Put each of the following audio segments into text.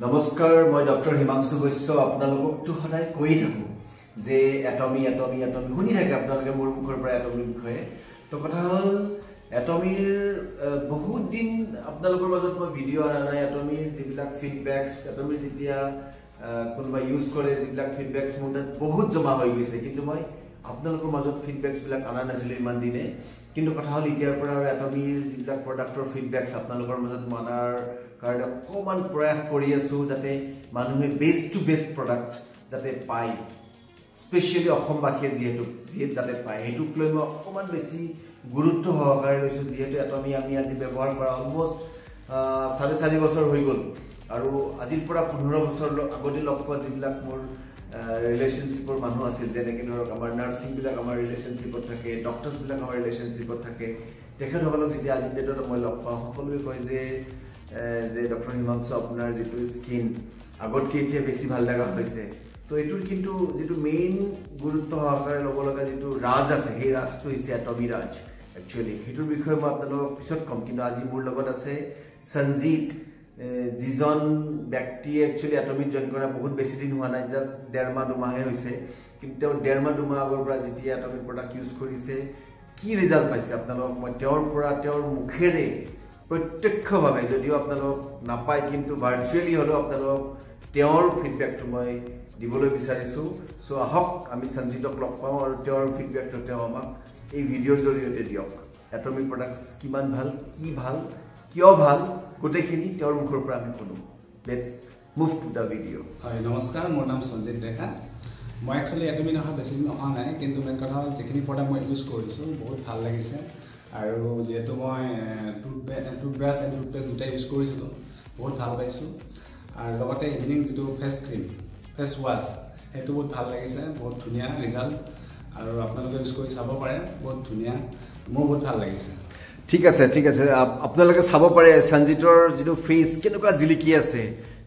নমস্কাৰ মই ডক্টৰ হিমাংশু বৈশ্য আপোনালোকক তো সদায় কৈ থাকো যে এটমি শুনি থাকে আপোনালোকে মোৰ মুখৰ পৰা এটমিৰ বিষয়ে তো কথা হল এটমিৰ বহুত দিন আপোনালোকৰ মাজত মই ভিডিঅ' আনা নাই এটমিৰ যিবিলাক ফিডবেকস এটমিৰ যেতিয়া কোনোবা ইউজ কৰে যিবিলাক ফিডবেকস মোৰ তাত বহুত জমা হৈ গৈছে কিন্তু মই আপোনালোকৰ মাজত ফিডবেকস বিলাক আনা নাছিল ইমান দিনে কিন্তু কথা হল এতিয়াৰ পৰা এটমিৰ যিবিলাক প্ৰডাক্টৰ ফিডবেকস আপোনালোকৰ মাজত মানাৰ কাৰণে অকমান প্ৰয়াস কৰি আছো যাতে মানুহে বেষ্ট টু বেষ্ট প্ৰডাক্ট যাতে পায় স্পেশালি অসমবাসীয়ে যিহেতু যাতে পায় হেতুক লৈ মই অকমান বেছি গুৰুত্ব সহকাৰে লৈছো যিহেতু এটমি আমি আজি ব্যৱহাৰ কৰা অলমোস্ট 4.5 বছৰ হৈ গল আৰু আজিৰ পৰা 15 বছৰ আগতে লগ পোৱা যিবিলাক মোৰ ৰিলেশনশিপৰ মানুহ আছিল যেনেকৈ ধৰক আমাৰ নাৰ্ছিং বিলাক আমাৰ ৰিলেশনশিপত থাকে ডক্টৰছ বিলাক আমাৰ ৰিলেশনশিপত থাকে তেখেতসকলক যেতিয়া আজি ডেটত মই লগ পাওঁ সকলোৱে কয় যে ডক্টৰ হিমাংশু আপোনাৰ যেটো স্কিন আগতকৈ এতিয়া বেছি ভাল লগা হৈছে তো এটোৰ কিন্তু যেটো মেইন গুৰুত্ব সহকাৰে লব লগা যেটো ৰাজ আছে সেই ৰাজটো হৈছে এটমি ৰাজ একচুয়ালি হেতুৰ বিষয়ে মই আপোনালোকক পিছত কম কিন্তু আজি মোৰ লগত আছে সঞ্জিত যিজন ব্যক্তি একচুয়ালি এটমিক জয়েন কৰা বহুত বেছি দিন হোৱা নাই জাস্ট 1.5 মাহ 2 মাহে হৈছে কিন্তু 1.5 মাহ 2 মাহ আগৰ পৰা যেতিয়া এটমিক প্ৰডাক্ট ইউজ কৰিছে কি ৰিজাল্ট পাইছে আপোনালোকক মই তেওঁৰ মুখেৰে প্ৰত্যক্ষভাৱে যদিও আপোনালোক নাপায় কিন্তু ভাৰ্চুৱেলি হলেও আপোনালোক তেওঁৰ ফিডবেকটো মই দিবলৈ বিচাৰিছো সো আহক আমি সঞ্জিতক লগ পাওঁ আৰু তেওঁৰ ফিডবেকটো তেওঁ আমাক এই ভিডিঅ'ৰ জৰিয়তে দিয়ক এটমিক প্ৰডাক্টস কিমান ভাল কি ভাল কিয় ভাল গোটেইখিনি তেওঁৰ মুখৰ পৰা আমি শুনো let's move to the video' হয় নমস্কাৰ মোৰ নাম সঞ্জিত ডেকা মই একচুয়ালি এটমি নহয় বেছি দিন অহা নাই কিন্তু মেইন কথা হ'ল যিখিনি প্ৰডাক্ট মই ইউজ কৰিছো বহুত ভাল লাগিছে আৰু যেহেতু মই টুথব্ৰাছ এণ্ড টুথপেষ্ট দুটাই ইউজ কৰিছিলোঁ বহুত ভাল পাইছোঁ আৰু লগতে ইভিনিং যিটো ফেচ ৱাছ সেইটো বহুত ভাল লাগিছে বহুত ধুনীয়া ৰিজাল্ট আৰু আপোনালোকে ইউজ কৰি চাব পাৰে বহুত ধুনীয়া মোৰ বহুত ভাল লাগিছে ঠিক আছে আপোনালোকে চাব পাৰে সঞ্জিতৰ যেটো ফেস কেনেকুৱা জিলিকি আছে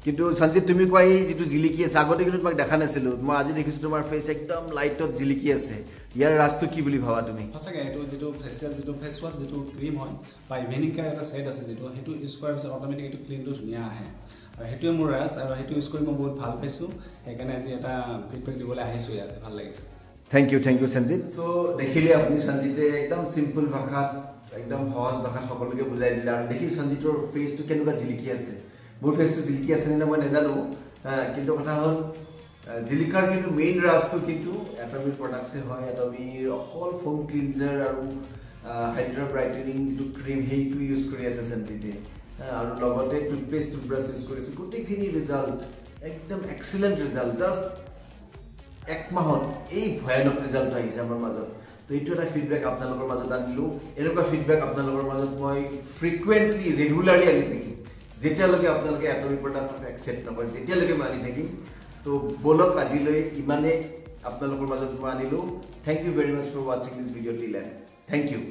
কিন্তু সঞ্জিত তুমি কই যেটো জিলিকি আছে আগতে কিন্তু তোমাক দেখা নাছিলো মই আজি দেখিছো তোমাৰ ফেস একদম লাইটত জিলিকি আছে ইয়াৰ ৰাস্তা কি বুলি ভাবা তুমি সঁচাকৈ এটো যেটো ফেচিয়াল যেটো ফেচ ৱাছ যেটো ক্ৰীম হয় বা ইভিনিং কেয়াৰ এটা সেট আছে যেটো হেতু ইউজ কৰাৰ পিছত অটোমেটিক এটো ক্লিনটো ধুনীয়া আহে আৰু হেতুৱে মোৰ ৰাজ আৰু হেতু ইউজ কৰি মই বহুত ভাল পাইছো সেইকাৰণে আজি এটা ফিডবেক দিবলৈ আহিছো ইয়াতে ভাল লাগিছে থ্যাংক ইউ সঞ্জিত সো দেখিলে আপুনি সঞ্জিতে একদম সিম্পল ভাষাত একদম সহজ ভাষাত সকলোকে বুজাই দিলে আৰু দেখি সঞ্জিতৰ ফেসটো কেনেকুৱা জিলিকি আছে মোৰ ফেসটো জিলিকি আছে নে মই নাজানো কিন্তু কথা হ'ল জিলিকাৰ কিন্তু মেইন ৰাজটো কিন্তু এটমিক প্ৰডাক্টছে হয় এটমিৰ অকল ফোম ক্লিনজাৰ আৰু হাইড্ৰা ব্ৰাইটেনিং যেটো ক্ৰীম হেইটো ইউজ কৰি আছে সঞ্জিতে আৰু লগতে টুথপেষ্ট টুথব্ৰাছ ইউজ কৰিছে গোটেইখিনি ৰিজাল্ট একদম এক্সেলেন্ট ৰিজাল্ট জাস্ট এক মাহত এই ভয়ানক ৰিজাল্ট আহিছে আমাৰ মাজত তো এইটো এটা ফিডবেক আপোনালোকৰ মাজত আনিলো এনেকুৱা ফিডবেক আপোনালোকৰ মাজত মই ফ্ৰিকুৱেন্টলি ৰেগুলাৰলি আনি থাকিম যেতিয়ালৈকে আপোনালোকে এটমিক প্ৰডাক্ট একচেপ্ট নকৰে তেতিয়ালৈকে মই আনি থাকিম তো বলক আজিলৈ ইমানে আপোনালোকৰ মাজত মই আনিলো thank you very much for watching this video' till end thank U